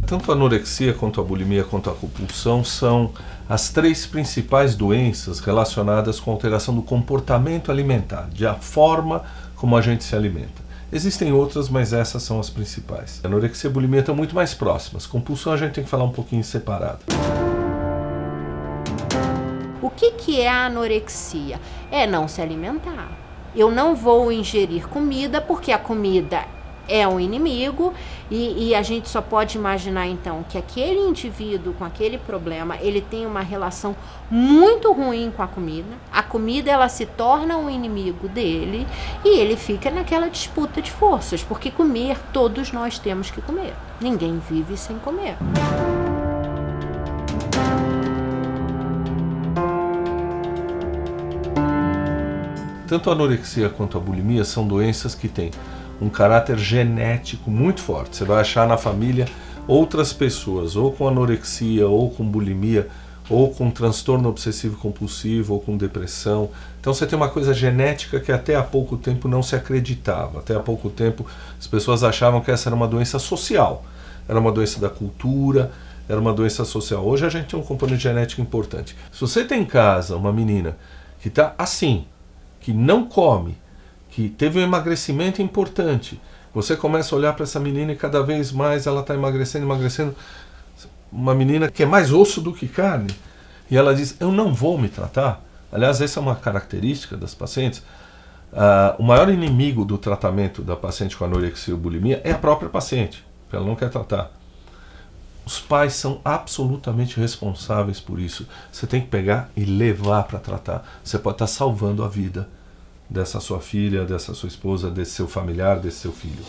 Tanto a anorexia, quanto a bulimia, quanto a compulsão são as 3 principais doenças relacionadas com a alteração do comportamento alimentar, da forma como a gente se alimenta. Existem outras, mas essas são as principais. A anorexia e a bulimia estão muito mais próximas. Compulsão a gente tem que falar um pouquinho separado. O que é a anorexia? É não se alimentar. Eu não vou ingerir comida porque a comida é um inimigo e a gente só pode imaginar então que aquele indivíduo com aquele problema, ele tem uma relação muito ruim com a comida ela se torna um inimigo dele e ele fica naquela disputa de forças, porque comer, todos nós temos que comer, ninguém vive sem comer. Tanto a anorexia quanto a bulimia são doenças que têm um caráter genético muito forte. Você vai achar na família outras pessoas, ou com anorexia, ou com bulimia, ou com transtorno obsessivo compulsivo, ou com depressão. Então você tem uma coisa genética que até há pouco tempo não se acreditava. Até há pouco tempo as pessoas achavam que essa era uma doença social, era uma doença da cultura, era uma doença social. Hoje a gente tem um componente genético importante. Se você tem em casa uma menina que está assim, que não come, que teve um emagrecimento importante, você começa a olhar para essa menina e cada vez mais ela está emagrecendo, uma menina que é mais osso do que carne, e ela diz, eu não vou me tratar. Aliás, essa é uma característica das pacientes. O maior inimigo do tratamento da paciente com anorexia ou bulimia é a própria paciente, que ela não quer tratar. Os pais são absolutamente responsáveis por isso. Você tem que pegar e levar para tratar. Você pode estar salvando a vida dessa sua filha, dessa sua esposa, desse seu familiar, desse seu filho.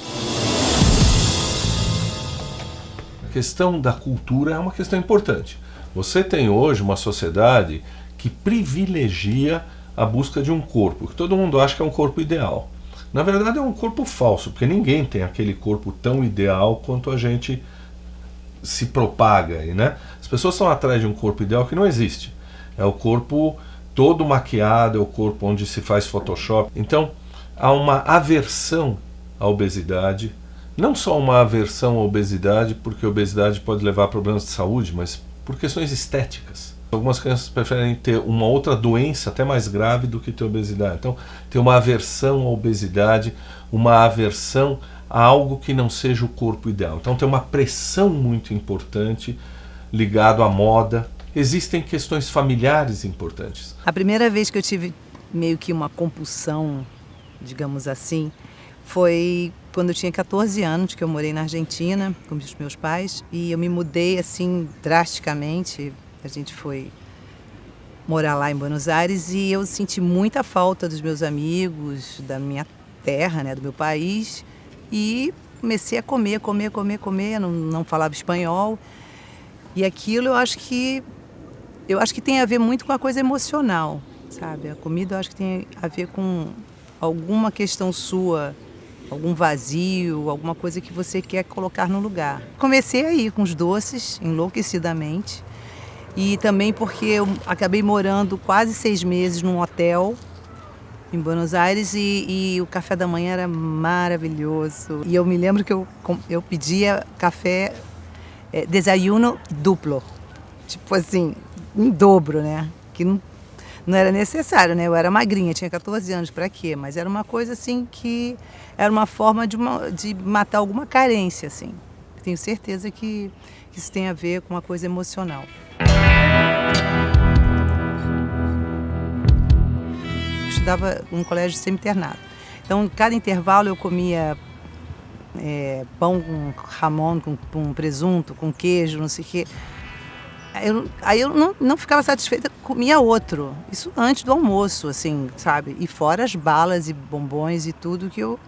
A questão da cultura é uma questão importante. Você tem hoje uma sociedade que privilegia a busca de um corpo, que todo mundo acha que é um corpo ideal. Na verdade é um corpo falso, porque ninguém tem aquele corpo tão ideal quanto a gente se propaga aí, né? As pessoas estão atrás de um corpo ideal que não existe. É o corpo todo maquiado, é o corpo onde se faz Photoshop. Então, há uma aversão à obesidade, não só uma aversão à obesidade, porque a obesidade pode levar a problemas de saúde, mas por questões estéticas. Algumas crianças preferem ter uma outra doença até mais grave do que ter obesidade. Então, tem uma aversão à obesidade, uma aversão a algo que não seja o corpo ideal. Então, tem uma pressão muito importante ligada à moda. Existem questões familiares importantes. A primeira vez que eu tive meio que uma compulsão, digamos assim, foi quando eu tinha 14 anos, que eu morei na Argentina com os meus pais, e eu me mudei assim drasticamente. A gente foi morar lá em Buenos Aires e eu senti muita falta dos meus amigos, da minha terra, né, do meu país, e comecei a comer, não falava espanhol. E aquilo eu acho que tem a ver muito com a coisa emocional, sabe? A comida eu acho que tem a ver com alguma questão sua, algum vazio, alguma coisa que você quer colocar no lugar. Comecei aí com os doces, enlouquecidamente, e também porque eu acabei morando quase 6 meses num hotel em Buenos Aires e o café da manhã era maravilhoso. E eu me lembro que eu pedia café, desayuno duplo, tipo assim, em dobro, né? Que não era necessário, né? Eu era magrinha, tinha 14 anos, para quê? Mas era uma coisa assim que era uma forma de matar alguma carência, assim. Tenho certeza que isso tem a ver com uma coisa emocional. Eu estudava num colégio semi-internado. Então, cada intervalo eu comia pão com jamón, com presunto, com queijo, não sei o quê. Aí eu não ficava satisfeita, comia outro. Isso antes do almoço, assim, sabe? E fora as balas e bombons e tudo que eu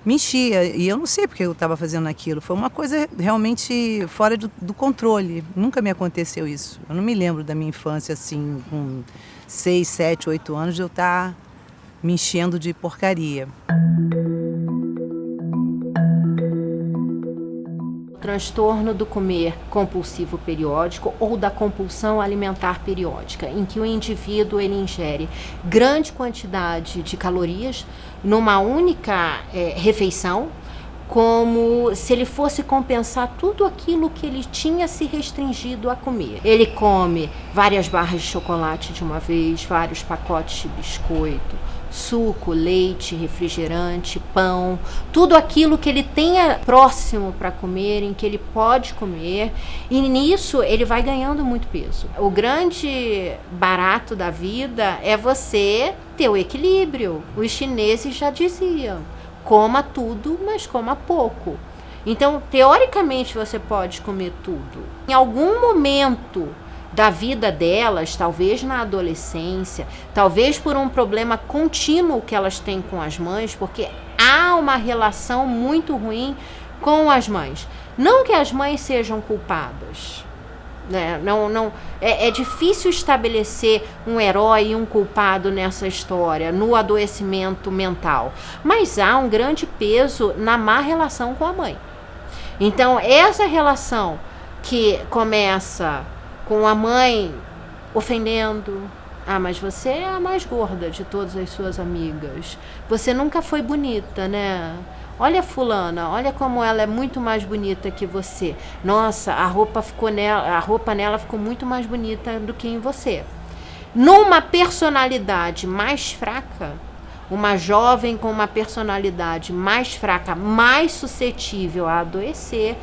me enchia. E eu não sei porque eu estava fazendo aquilo. Foi uma coisa realmente fora do controle. Nunca me aconteceu isso. Eu não me lembro da minha infância, assim, com 6, 7, 8 anos, de eu estar me enchendo de porcaria. Transtorno do comer compulsivo periódico ou da compulsão alimentar periódica, em que o indivíduo ele ingere grande quantidade de calorias numa única refeição, como se ele fosse compensar tudo aquilo que ele tinha se restringido a comer. Ele come várias barras de chocolate de uma vez, vários pacotes de biscoito, suco, leite, refrigerante, pão, tudo aquilo que ele tenha próximo para comer, em que ele pode comer, e nisso ele vai ganhando muito peso. O grande barato da vida é você ter o equilíbrio. Os chineses já diziam: coma tudo, mas coma pouco. Então, teoricamente, você pode comer tudo. Em algum momento da vida delas, talvez na adolescência, talvez por um problema contínuo que elas têm com as mães, porque há uma relação muito ruim com as mães. Não que as mães sejam culpadas, né? É difícil estabelecer um herói e um culpado nessa história, no adoecimento mental, mas há um grande peso na má relação com a mãe. Então, essa relação que começa com a mãe ofendendo: ah, mas você é a mais gorda de todas as suas amigas, você nunca foi bonita, né? Olha fulana, olha como ela é muito mais bonita que você. Nossa, a roupa nela ficou muito mais bonita do que em você. Numa personalidade mais fraca, uma jovem com uma personalidade mais fraca, mais suscetível a adoecer,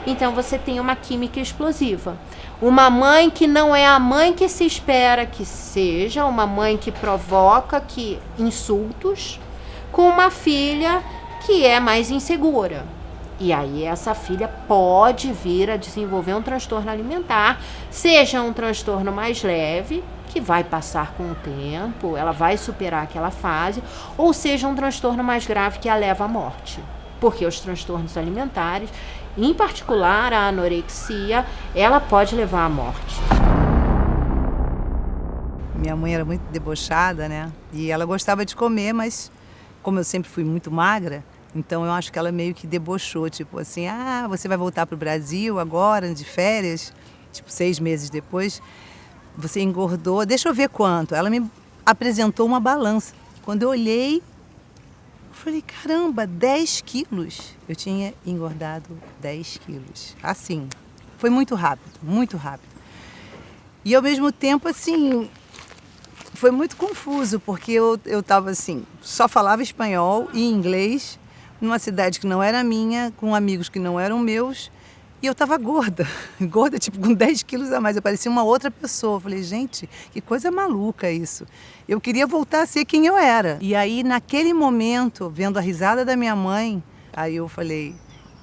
então você tem uma química explosiva. Uma mãe que não é a mãe que se espera que seja, uma mãe que provoca insultos, com uma filha que é mais insegura. E aí essa filha pode vir a desenvolver um transtorno alimentar, seja um transtorno mais leve, que vai passar com o tempo, ela vai superar aquela fase, ou seja um transtorno mais grave que a leva à morte. Porque os transtornos alimentares, em particular a anorexia, ela pode levar à morte. Minha mãe era muito debochada, né? E ela gostava de comer, mas como eu sempre fui muito magra, então eu acho que ela meio que debochou, tipo assim: ah, você vai voltar para o Brasil agora, de férias, tipo 6 meses depois, você engordou, deixa eu ver quanto. Ela me apresentou uma balança. Quando eu olhei, eu falei: caramba, 10 quilos. Eu tinha engordado 10 quilos. Assim, foi muito rápido, muito rápido. E ao mesmo tempo, assim, foi muito confuso, porque eu estava assim, só falava espanhol e inglês, numa cidade que não era minha, com amigos que não eram meus, e eu estava gorda, gorda tipo com 10 quilos a mais, eu parecia uma outra pessoa. Eu falei: gente, que coisa maluca isso. Eu queria voltar a ser quem eu era. E aí, naquele momento, vendo a risada da minha mãe, aí eu falei: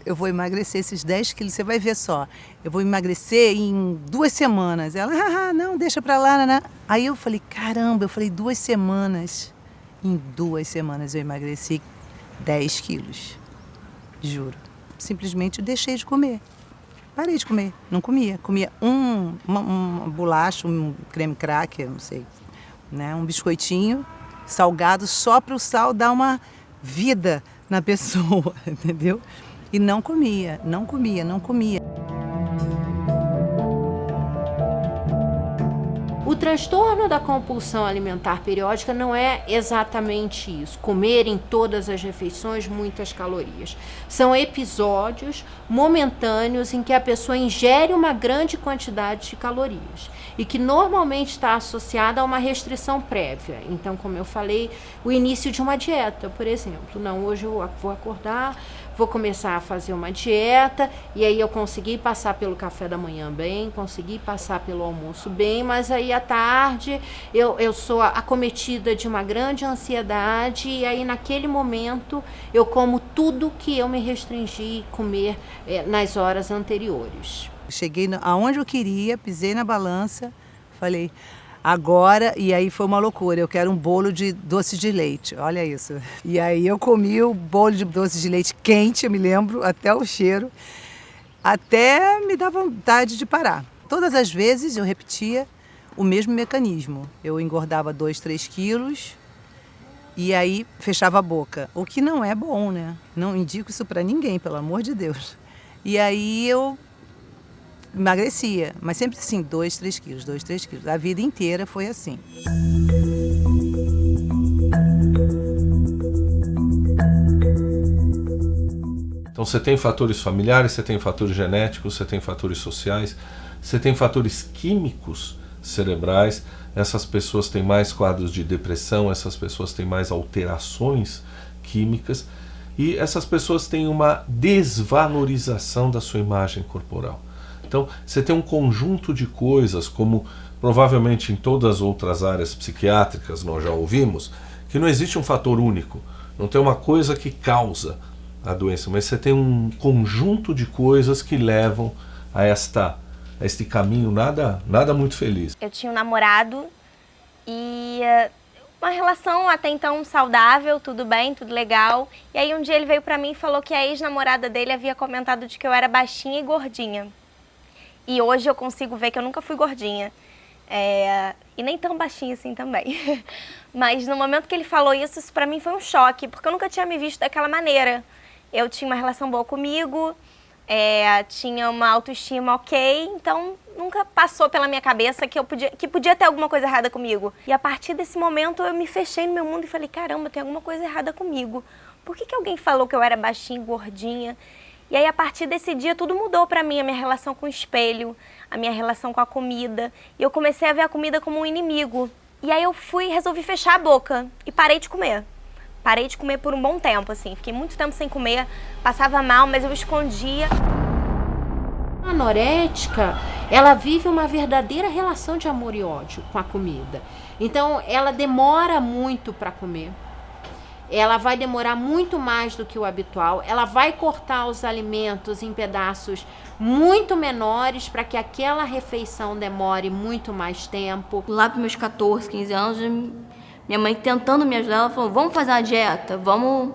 eu vou emagrecer esses 10 quilos, você vai ver só. Eu vou emagrecer em 2 semanas. Ela: ah, não, deixa pra lá, né? Aí eu falei: caramba, eu falei 2 semanas. Em 2 semanas eu emagreci 10 quilos. Juro. Simplesmente deixei de comer. Parei de comer, não comia. Comia uma bolacha, um creme cracker, não sei, né? Um biscoitinho salgado só para o sal dar uma vida na pessoa, entendeu? E não comia, não comia, não comia. O transtorno da compulsão alimentar periódica não é exatamente isso, comer em todas as refeições muitas calorias. São episódios momentâneos em que a pessoa ingere uma grande quantidade de calorias e que normalmente está associada a uma restrição prévia. Então, como eu falei, o início de uma dieta, por exemplo. Não, hoje eu vou acordar, vou começar a fazer uma dieta, e aí eu consegui passar pelo café da manhã bem, consegui passar pelo almoço bem, mas aí à tarde eu sou acometida de uma grande ansiedade, e aí naquele momento eu como tudo que eu me restringi comer nas horas anteriores. Cheguei aonde eu queria, pisei na balança, falei, agora, e aí foi uma loucura, eu quero um bolo de doce de leite, olha isso. E aí eu comi o bolo de doce de leite quente, eu me lembro, até o cheiro, até me dá vontade de parar. Todas as vezes eu repetia o mesmo mecanismo, eu engordava 2, 3 quilos e aí fechava a boca, o que não é bom, né? Não indico isso para ninguém, pelo amor de Deus. E aí eu emagrecia, mas sempre assim, 2, 3 quilos, 2, 3 quilos. A vida inteira foi assim. Então você tem fatores familiares, você tem fatores genéticos, você tem fatores sociais, você tem fatores químicos cerebrais. Essas pessoas têm mais quadros de depressão, essas pessoas têm mais alterações químicas e essas pessoas têm uma desvalorização da sua imagem corporal. Então, você tem um conjunto de coisas, como provavelmente em todas as outras áreas psiquiátricas nós já ouvimos, que não existe um fator único, não tem uma coisa que causa a doença, mas você tem um conjunto de coisas que levam a este caminho nada muito feliz. Eu tinha um namorado e uma relação até então saudável, tudo bem, tudo legal. E aí um dia ele veio pra mim e falou que a ex-namorada dele havia comentado de que eu era baixinha e gordinha. E hoje eu consigo ver que eu nunca fui gordinha. E nem tão baixinha assim também. Mas no momento que ele falou isso pra mim foi um choque, porque eu nunca tinha me visto daquela maneira. Eu tinha uma relação boa comigo, tinha uma autoestima ok, então nunca passou pela minha cabeça que podia ter alguma coisa errada comigo. E a partir desse momento eu me fechei no meu mundo e falei, caramba, tem alguma coisa errada comigo. Por que alguém falou que eu era baixinha e gordinha? E aí, a partir desse dia, tudo mudou pra mim, a minha relação com o espelho, a minha relação com a comida. E eu comecei a ver a comida como um inimigo. E aí eu resolvi fechar a boca e parei de comer. Parei de comer por um bom tempo, assim. Fiquei muito tempo sem comer, passava mal, mas eu escondia. A anorética, ela vive uma verdadeira relação de amor e ódio com a comida. Então, ela demora muito para comer. Ela vai demorar muito mais do que o habitual, ela vai cortar os alimentos em pedaços muito menores para que aquela refeição demore muito mais tempo. Lá para meus 14, 15 anos, minha mãe tentando me ajudar, ela falou, vamos fazer uma dieta, vamos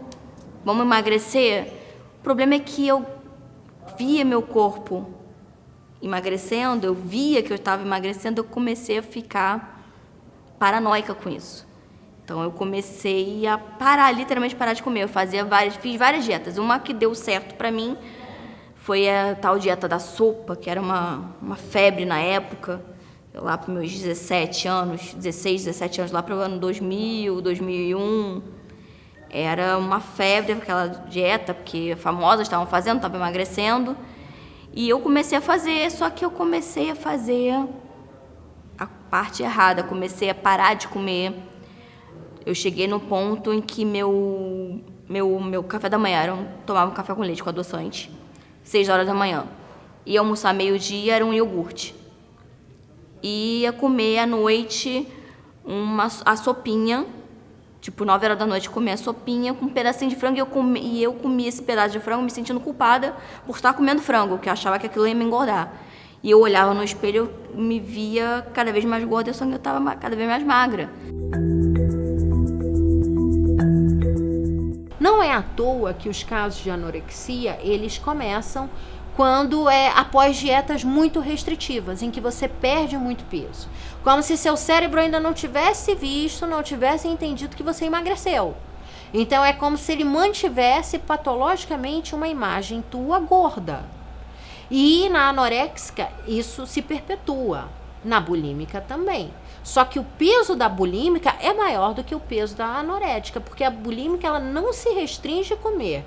emagrecer. O problema é que eu via meu corpo emagrecendo, eu via que eu estava emagrecendo, eu comecei a ficar paranoica com isso. Então eu comecei a literalmente parar de comer. Eu fiz várias dietas. Uma que deu certo pra mim foi a tal dieta da sopa, que era uma febre na época. Eu lá para meus 17 anos, 16, 17 anos, lá para o ano 2000, 2001. Era uma febre aquela dieta, porque famosas estavam fazendo, estavam emagrecendo. E eu comecei a fazer, só que eu comecei a fazer a parte errada. Comecei a parar de comer. Eu cheguei no ponto em que meu café da manhã tomava um café com leite com adoçante, 6 horas da manhã. Ia almoçar meio-dia, era um iogurte. Ia comer à noite a sopinha, tipo 9 horas da noite, comer a sopinha com um pedacinho de frango e eu comia esse pedaço de frango me sentindo culpada por estar comendo frango, porque eu achava que aquilo ia me engordar. E eu olhava no espelho, eu me via cada vez mais gorda, só que eu estava cada vez mais magra. Não é à toa que os casos de anorexia, eles começam quando após dietas muito restritivas, em que você perde muito peso. Como se seu cérebro ainda não tivesse visto, não tivesse entendido que você emagreceu. Então é como se ele mantivesse patologicamente uma imagem tua gorda. E na anoréxica isso se perpetua, na bulímica também. Só que o peso da bulímica é maior do que o peso da anorética, porque a bulímica ela não se restringe a comer.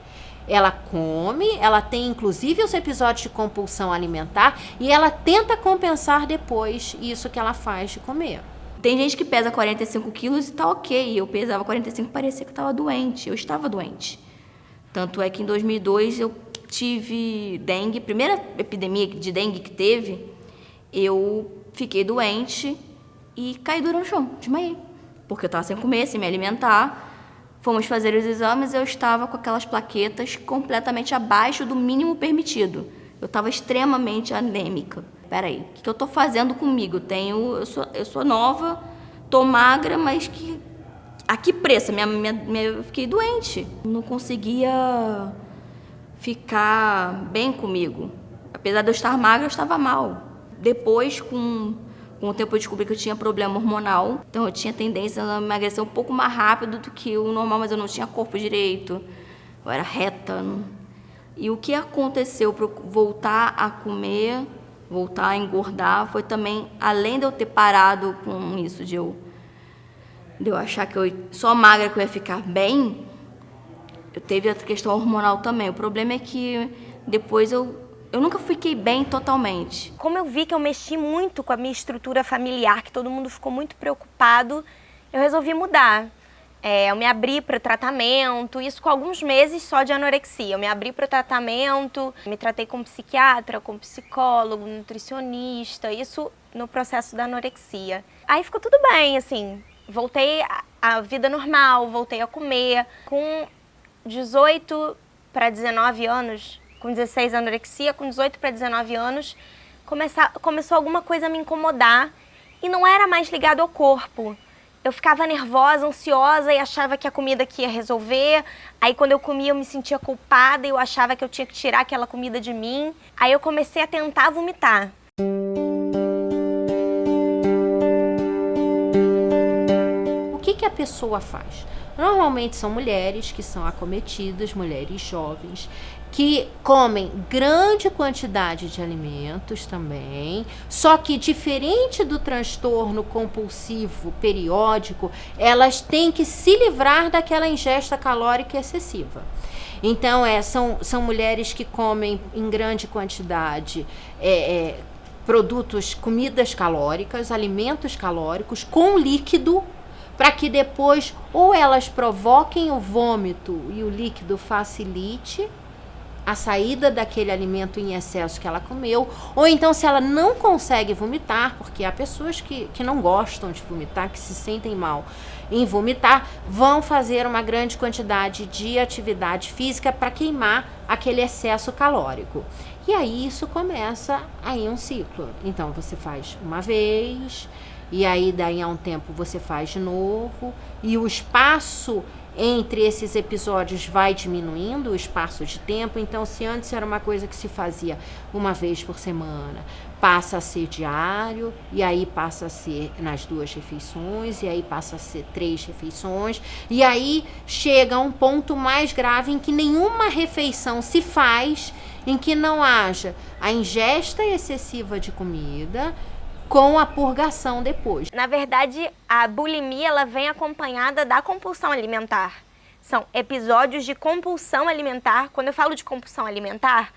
Ela come, ela tem inclusive os episódios de compulsão alimentar e ela tenta compensar depois isso que ela faz de comer. Tem gente que pesa 45 quilos e tá ok. Eu pesava 45 e parecia que estava doente. Eu estava doente. Tanto é que em 2002 eu tive dengue. Primeira epidemia de dengue que teve, eu fiquei doente e caí dura no chão, desmaiei. Porque eu estava sem comer, sem me alimentar. Fomos fazer os exames e eu estava com aquelas plaquetas completamente abaixo do mínimo permitido. Eu estava extremamente anêmica. Peraí, o que eu estou fazendo comigo? Eu sou nova, tô magra, mas a que preço? Eu fiquei doente. Não conseguia ficar bem comigo. Apesar de eu estar magra, eu estava mal. Depois, com o tempo, eu descobri que eu tinha problema hormonal. Então, eu tinha tendência a emagrecer um pouco mais rápido do que o normal, mas eu não tinha corpo direito. Eu era reta. E o que aconteceu para eu voltar a comer, voltar a engordar, foi também, além de eu ter parado com isso, de eu achar que só magra que eu ia ficar bem, eu teve a questão hormonal também. O problema é que depois eu nunca fiquei bem totalmente. Como eu vi que eu mexi muito com a minha estrutura familiar, que todo mundo ficou muito preocupado, eu resolvi mudar. Eu me abri para o tratamento, isso com alguns meses só de anorexia. Eu me abri para o tratamento, me tratei com psiquiatra, com psicólogo, nutricionista, isso no processo da anorexia. Aí ficou tudo bem, assim, voltei à vida normal, voltei a comer. Com 18 para 19 anos, com 16 anorexia, com 18 para 19 anos, começou alguma coisa a me incomodar e não era mais ligado ao corpo. Eu ficava nervosa, ansiosa e achava que a comida que ia resolver. Aí quando eu comia eu me sentia culpada e eu achava que eu tinha que tirar aquela comida de mim. Aí eu comecei a tentar vomitar. O que a pessoa faz? Normalmente são mulheres que são acometidas, mulheres jovens, que comem grande quantidade de alimentos também, só que diferente do transtorno compulsivo periódico, elas têm que se livrar daquela ingesta calórica excessiva. Então, são mulheres que comem em grande quantidade comidas calóricas, alimentos calóricos com líquido, para que depois ou elas provoquem o vômito e o líquido facilite a saída daquele alimento em excesso que ela comeu, ou então se ela não consegue vomitar, porque há pessoas que não gostam de vomitar, que se sentem mal em vomitar, vão fazer uma grande quantidade de atividade física para queimar aquele excesso calórico. E aí isso começa aí um ciclo. Então você faz uma vez, e aí daí a um tempo você faz de novo, e o espaço entre esses episódios vai diminuindo, o espaço de tempo. Então, se antes era uma coisa que se fazia uma vez por semana, passa a ser diário, e aí passa a ser nas 2 refeições, e aí passa a ser 3 refeições, e aí chega a um ponto mais grave em que nenhuma refeição se faz, em que não haja a ingesta excessiva de comida, com a purgação depois. Na verdade, a bulimia ela vem acompanhada da compulsão alimentar. São episódios de compulsão alimentar. Quando eu falo de compulsão alimentar,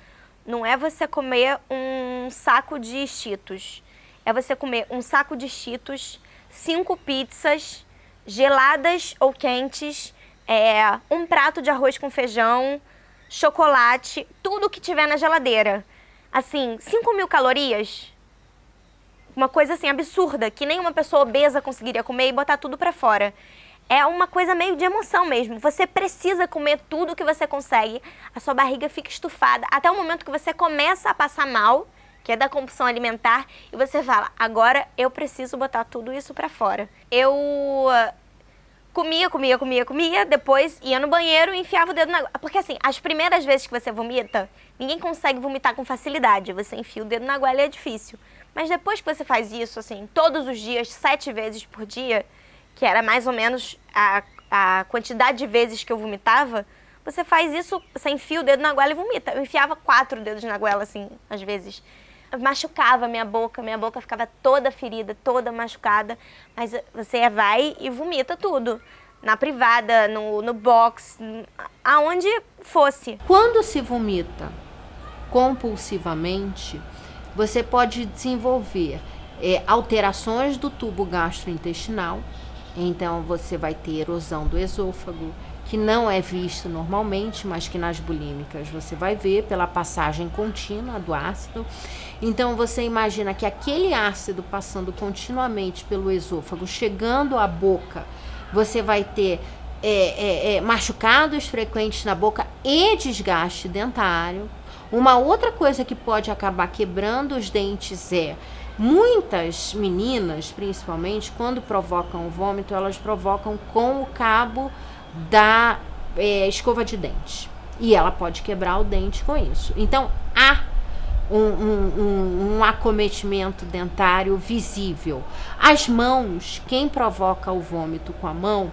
não é você comer um saco de Cheetos. É você comer um saco de Cheetos, 5 pizzas, geladas ou quentes, um prato de arroz com feijão, chocolate, tudo que tiver na geladeira. Assim, 5.000 calorias. Uma coisa assim absurda, que nem uma pessoa obesa conseguiria comer e botar tudo pra fora. É uma coisa meio de emoção mesmo. Você precisa comer tudo que você consegue. A sua barriga fica estufada até o momento que você começa a passar mal, que é da compulsão alimentar, e você fala, agora eu preciso botar tudo isso pra fora. Eu comia, depois ia no banheiro e enfiava o dedo na goela. Porque assim, as primeiras vezes que você vomita, ninguém consegue vomitar com facilidade. Você enfia o dedo na goela e é difícil. Mas depois que você faz isso, assim, todos os dias, 7 vezes por dia, que era mais ou menos a quantidade de vezes que eu vomitava, você faz isso, você enfia o dedo na goela e vomita. Eu enfiava 4 dedos na goela, assim, às vezes. Eu machucava minha boca ficava toda ferida, toda machucada, mas você vai e vomita tudo. Na privada, no box, aonde fosse. Quando se vomita compulsivamente, você pode desenvolver alterações do tubo gastrointestinal. Então você vai ter erosão do esôfago, que não é visto normalmente, mas que nas bulímicas você vai ver pela passagem contínua do ácido. Então você imagina que aquele ácido passando continuamente pelo esôfago, chegando à boca, você vai ter machucados frequentes na boca e desgaste dentário. Uma outra coisa que pode acabar quebrando os dentes é, muitas meninas, principalmente, quando provocam o vômito, elas provocam com o cabo da escova de dente. E ela pode quebrar o dente com isso. Então, há um acometimento dentário visível. As mãos, quem provoca o vômito com a mão,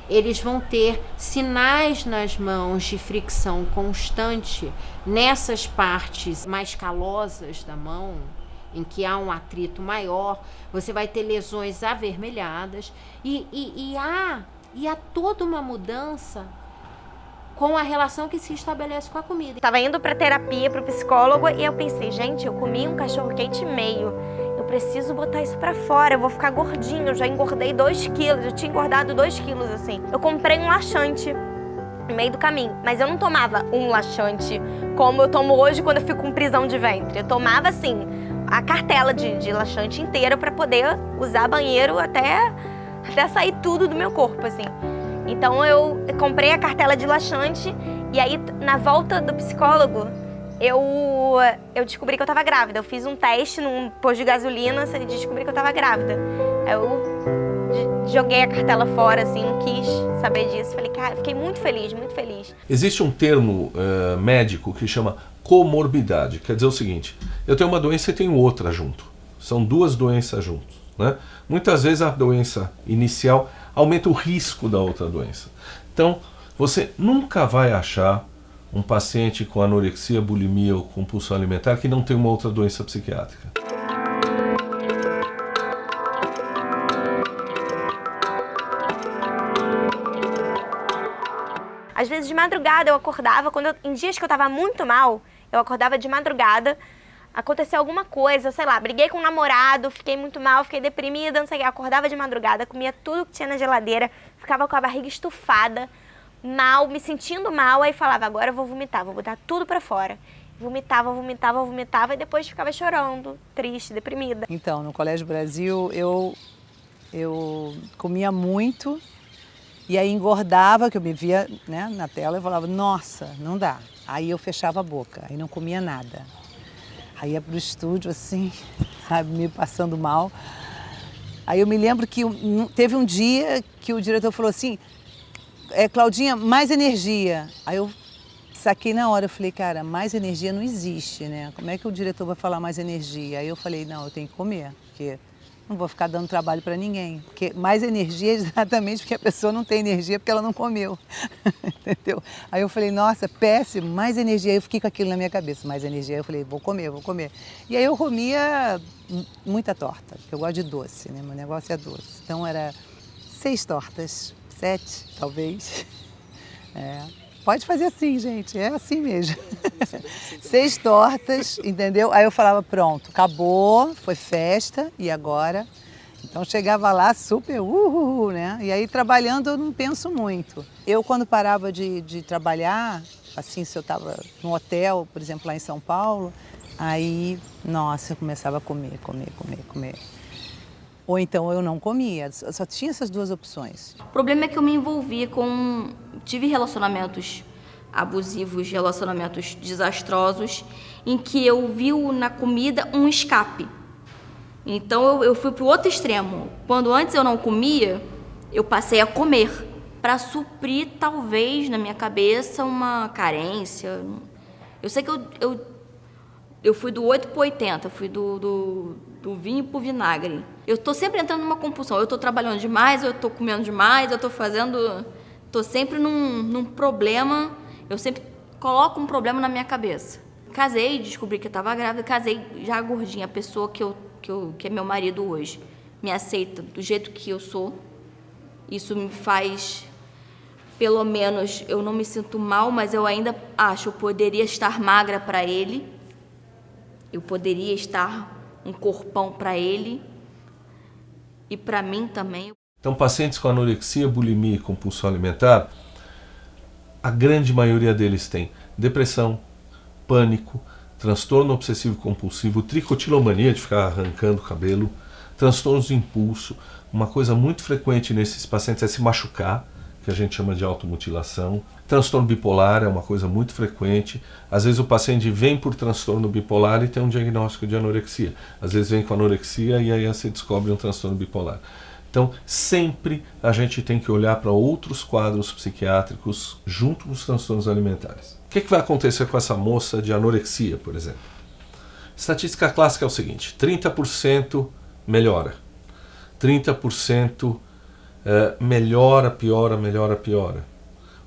eles vão ter sinais nas mãos de fricção constante nessas partes mais calosas da mão, em que há um atrito maior, você vai ter lesões avermelhadas e há toda uma mudança com a relação que se estabelece com a comida. Tava indo pra terapia, pro psicólogo, e eu pensei, gente, eu comi um cachorro-quente e meio. Eu preciso botar isso pra fora, eu vou ficar gordinho. Eu já engordei 2 quilos, eu tinha engordado 2 quilos, assim. Eu comprei um laxante no meio do caminho, mas eu não tomava um laxante como eu tomo hoje quando eu fico com prisão de ventre. Eu tomava, assim, a cartela de laxante inteira pra poder usar banheiro até sair tudo do meu corpo, assim. Então eu comprei a cartela de laxante e aí na volta do psicólogo eu descobri que eu tava grávida. Eu fiz um teste num posto de gasolina e descobri que eu tava grávida. Aí eu joguei a cartela fora, assim, não quis saber disso. Falei, cara, fiquei muito feliz, muito feliz. Existe um termo médico que chama comorbidade. Quer dizer o seguinte, eu tenho uma doença e tenho outra junto. São 2 doenças juntas, né? Muitas vezes a doença inicial aumenta o risco da outra doença. Então, você nunca vai achar um paciente com anorexia, bulimia ou compulsão alimentar que não tem uma outra doença psiquiátrica. Às vezes de madrugada eu acordava, em dias que eu tava muito mal, eu acordava de madrugada, aconteceu alguma coisa, sei lá, briguei com um namorado, fiquei muito mal, fiquei deprimida, não sei o que, acordava de madrugada, comia tudo que tinha na geladeira, ficava com a barriga estufada, mal, me sentindo mal, aí falava, agora eu vou vomitar, vou botar tudo pra fora. Vomitava e depois ficava chorando, triste, deprimida. Então, no Colégio Brasil, eu comia muito e aí engordava, que eu me via, né, na tela e falava, nossa, não dá. Aí eu fechava a boca, aí não comia nada. Aí ia pro estúdio assim, sabe, me passando mal. Aí eu me lembro que teve um dia que o diretor falou assim, Claudinha, mais energia. Aí eu saquei na hora, eu falei, cara, mais energia não existe, né? Como é que o diretor vai falar mais energia? Aí eu falei, não, eu tenho que comer, porque não vou ficar dando trabalho para ninguém. Porque mais energia é exatamente porque a pessoa não tem energia porque ela não comeu, entendeu? Aí eu falei, nossa, péssimo, mais energia. Aí eu fiquei com aquilo na minha cabeça, mais energia. Aí eu falei, vou comer. E aí eu comia muita torta, porque eu gosto de doce, né? Meu negócio é doce. Então era 6 tortas, 7 talvez. Pode fazer assim, gente, é assim mesmo. 6 tortas, entendeu? Aí eu falava, pronto, acabou, foi festa, e agora? Então chegava lá super, né? E aí trabalhando eu não penso muito. Eu quando parava de trabalhar, assim, se eu estava no hotel, por exemplo, lá em São Paulo, aí, nossa, eu começava a comer. Ou então eu não comia, só tinha essas 2 opções. O problema é que eu me envolvi tive relacionamentos abusivos, relacionamentos desastrosos, em que eu vi na comida um escape. Então eu fui para o outro extremo. Quando antes eu não comia, eu passei a comer, para suprir talvez na minha cabeça uma carência. Eu sei que eu fui do 8 para 80, eu fui do vinho pro vinagre. Eu tô sempre entrando numa compulsão. Eu tô trabalhando demais, eu tô comendo demais, tô sempre num problema. Eu sempre coloco um problema na minha cabeça. Casei, descobri que eu tava grávida, casei já gordinha. A pessoa que é meu marido hoje me aceita do jeito que eu sou. Isso me faz, pelo menos, eu não me sinto mal, mas eu ainda acho, eu poderia estar magra para ele. Eu poderia estar um corpão para ele e para mim também. Então, pacientes com anorexia, bulimia e compulsão alimentar, a grande maioria deles tem depressão, pânico, transtorno obsessivo compulsivo, tricotilomania, de ficar arrancando o cabelo, transtornos de impulso. Uma coisa muito frequente nesses pacientes é se machucar, que a gente chama de automutilação. Transtorno bipolar é uma coisa muito frequente. Às vezes o paciente vem por transtorno bipolar e tem um diagnóstico de anorexia. Às vezes vem com anorexia e aí se descobre um transtorno bipolar. Então, sempre a gente tem que olhar para outros quadros psiquiátricos junto com os transtornos alimentares. O que vai acontecer com essa moça de anorexia, por exemplo? Estatística clássica é o seguinte: 30% melhora, 30% melhora, piora, melhora, piora.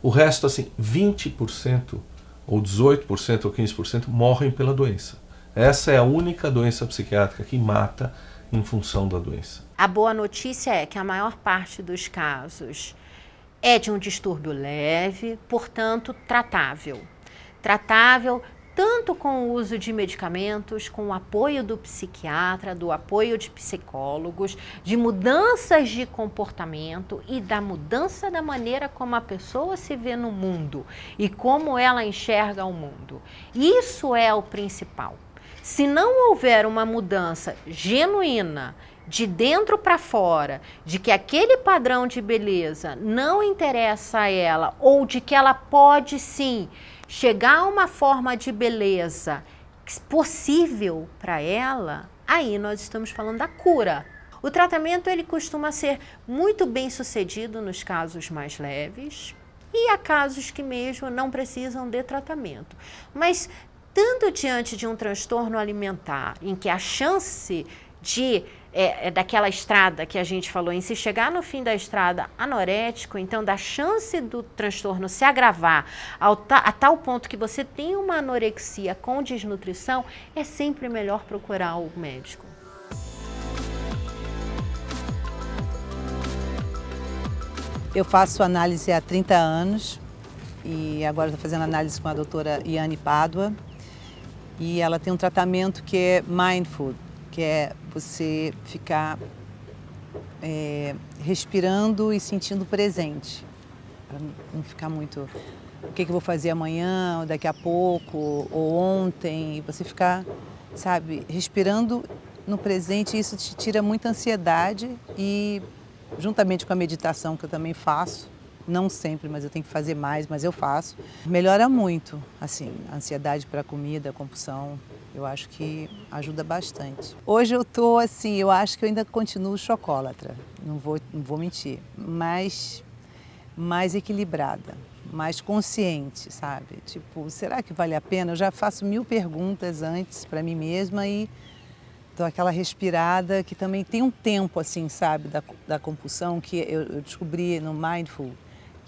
O resto, assim, 20% ou 18% ou 15% morrem pela doença. Essa é a única doença psiquiátrica que mata em função da doença. A boa notícia é que a maior parte dos casos é de um distúrbio leve, portanto, tratável. Tratável tanto com o uso de medicamentos, com o apoio do psiquiatra, do apoio de psicólogos, de mudanças de comportamento e da mudança da maneira como a pessoa se vê no mundo e como ela enxerga o mundo. Isso é o principal. Se não houver uma mudança genuína, de dentro para fora, de que aquele padrão de beleza não interessa a ela, ou de que ela pode sim chegar a uma forma de beleza possível para ela, aí nós estamos falando da cura. O tratamento ele costuma ser muito bem sucedido nos casos mais leves e há casos que mesmo não precisam de tratamento. Mas tanto diante de um transtorno alimentar, em que a chance de daquela estrada que a gente falou, em se chegar no fim da estrada anorético, então da chance do transtorno se agravar a tal ponto que você tem uma anorexia com desnutrição, é sempre melhor procurar o médico. Eu faço análise há 30 anos e agora estou fazendo análise com a doutora Iane Pádua e ela tem um tratamento que é mindful, que é você ficar respirando e sentindo presente, para não ficar muito o que eu vou fazer amanhã, ou daqui a pouco, ou ontem, e você ficar, sabe, respirando no presente. Isso te tira muita ansiedade e, juntamente com a meditação que eu também faço, não sempre, mas eu tenho que fazer mais, mas eu faço, melhora muito, assim, a ansiedade para a comida, a compulsão. Eu acho que ajuda bastante. Hoje eu tô assim, eu acho que eu ainda continuo chocolatra, não vou mentir, mas mais equilibrada, mais consciente, sabe? Tipo, será que vale a pena? Eu já faço 1000 perguntas antes para mim mesma e dou aquela respirada, que também tem um tempo, assim, sabe, da compulsão, que eu descobri no Mindful,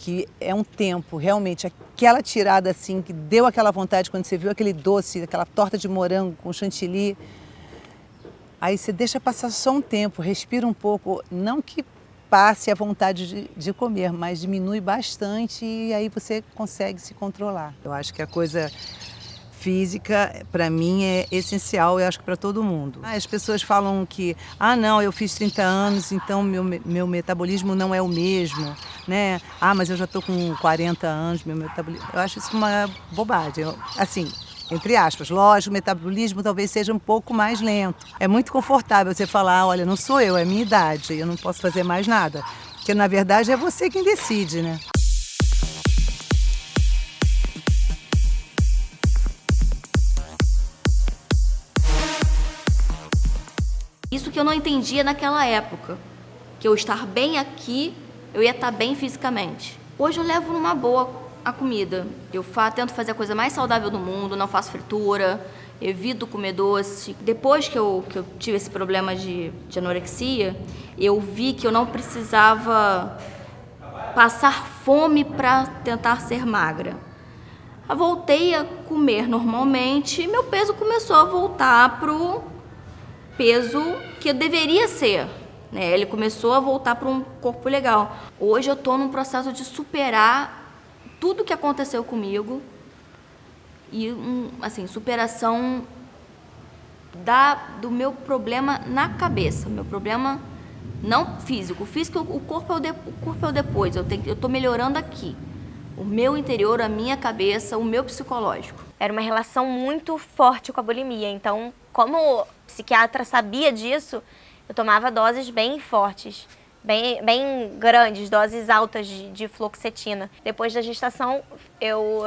que é um tempo, realmente, aquela tirada assim, que deu aquela vontade quando você viu aquele doce, aquela torta de morango com chantilly. Aí você deixa passar só um tempo, respira um pouco, não que passe a vontade de comer, mas diminui bastante e aí você consegue se controlar. Eu acho que a coisa física, para mim, é essencial, eu acho que para todo mundo. As pessoas falam que, não, eu fiz 30 anos, então meu metabolismo não é o mesmo, né? Mas eu já estou com 40 anos, meu metabolismo... Eu acho isso uma bobagem. Assim, entre aspas, lógico, o metabolismo talvez seja um pouco mais lento. É muito confortável você falar, olha, não sou eu, é minha idade, eu não posso fazer mais nada. Porque, na verdade, é você quem decide, né? Isso que eu não entendia naquela época, que eu estar bem aqui, eu ia estar bem fisicamente. Hoje eu levo numa boa a comida. Eu tento fazer a coisa mais saudável do mundo, não faço fritura, evito comer doce. Depois que eu tive esse problema de anorexia, eu vi que eu não precisava passar fome para tentar ser magra. Eu voltei a comer normalmente e meu peso começou a voltar pro peso que eu deveria ser, né? Ele começou a voltar para um corpo legal. Hoje eu estou num processo de superar tudo que aconteceu comigo e, assim, superação do meu problema na cabeça, meu problema não físico. O físico, o corpo é o depois. Eu estou melhorando aqui. O meu interior, a minha cabeça, o meu psicológico. Era uma relação muito forte com a bulimia, então, como psiquiatra sabia disso, eu tomava doses bem fortes bem grandes, doses altas de fluoxetina. Depois da gestação, eu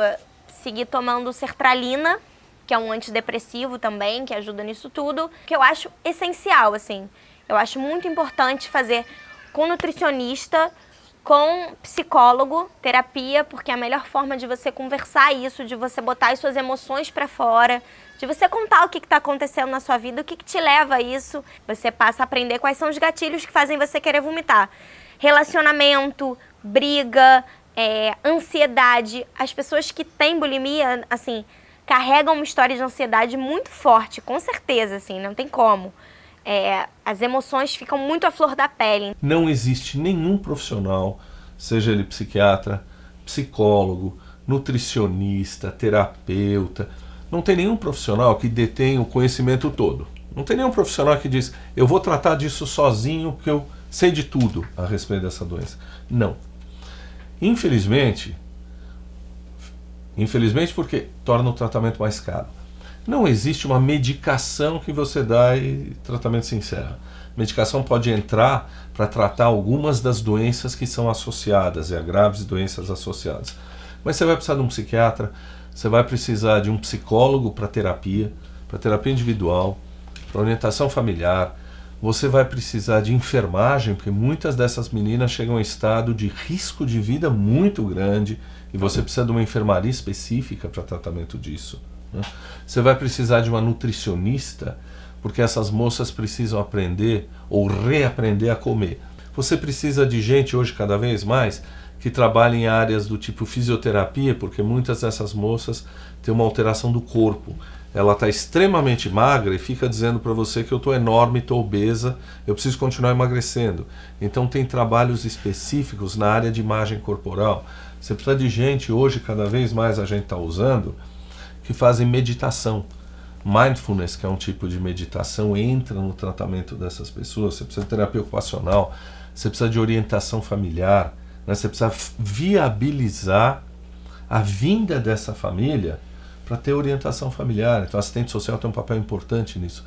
segui tomando sertralina, que é um antidepressivo também, que ajuda nisso tudo, que eu acho essencial, assim. Eu acho muito importante fazer com nutricionista, com psicólogo, terapia, porque é a melhor forma de você conversar isso, de você botar as suas emoções pra fora, de você contar o que está acontecendo na sua vida, o que te leva a isso. Você passa a aprender quais são os gatilhos que fazem você querer vomitar. Relacionamento, briga, ansiedade. As pessoas que têm bulimia, assim, carregam uma história de ansiedade muito forte, com certeza, assim, não tem como. As emoções ficam muito à flor da pele. Não existe nenhum profissional, seja ele psiquiatra, psicólogo, nutricionista, terapeuta, não tem nenhum profissional que detém o conhecimento todo. Não tem nenhum profissional que diz, eu vou tratar disso sozinho porque eu sei de tudo a respeito dessa doença. Não. Infelizmente porque torna o tratamento mais caro. Não existe uma medicação que você dá e o tratamento se encerra. Medicação pode entrar para tratar algumas das doenças que são associadas, e a graves doenças associadas. Mas você vai precisar de um psiquiatra, você vai precisar de um psicólogo para terapia individual, para orientação familiar. Você vai precisar de enfermagem, porque muitas dessas meninas chegam em estado de risco de vida muito grande e você precisa de uma enfermaria específica para tratamento disso. Você vai precisar de uma nutricionista, porque essas moças precisam aprender ou reaprender a comer. Você precisa de gente hoje cada vez mais que trabalha em áreas do tipo fisioterapia, porque muitas dessas moças têm uma alteração do corpo. Ela está extremamente magra e fica dizendo para você que eu estou enorme, estou obesa, eu preciso continuar emagrecendo. Então tem trabalhos específicos na área de imagem corporal. Você precisa de gente, hoje cada vez mais a gente está usando, que fazem meditação. Mindfulness, que é um tipo de meditação, entra no tratamento dessas pessoas. Você precisa de terapia ocupacional, você precisa de orientação familiar, né? Você precisa viabilizar a vinda dessa família para ter orientação familiar. Então, o assistente social tem um papel importante nisso.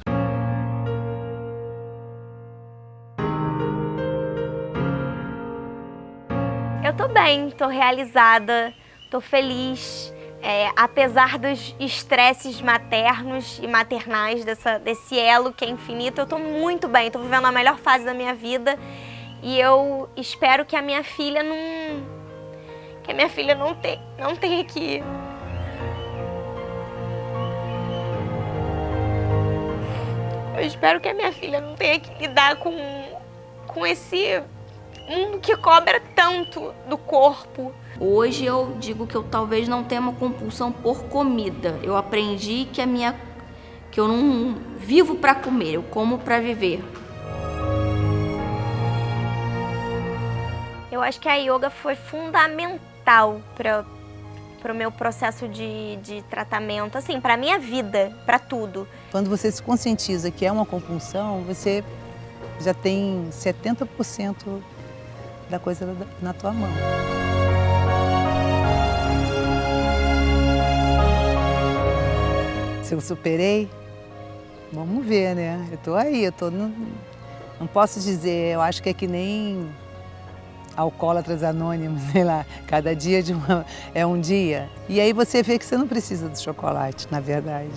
Eu tô bem, tô realizada, tô feliz. Apesar dos estresses maternos e maternais desse elo que é infinito, eu tô muito bem, tô vivendo a melhor fase da minha vida e eu espero que a minha filha não tenha que... Eu espero que a minha filha não tenha que lidar com esse mundo que cobra tanto do corpo. Hoje eu digo que eu talvez não tenha uma compulsão por comida. Eu aprendi que eu não vivo para comer, eu como para viver. Eu acho que a yoga foi fundamental para o meu processo de tratamento, assim, para a minha vida, para tudo. Quando você se conscientiza que é uma compulsão, você já tem 70% da coisa na tua mão. Se eu superei, vamos ver, né? Eu tô aí, não posso dizer, eu acho que é que nem alcoólatras anônimos, sei lá, cada dia é um dia. E aí você vê que você não precisa do chocolate, na verdade.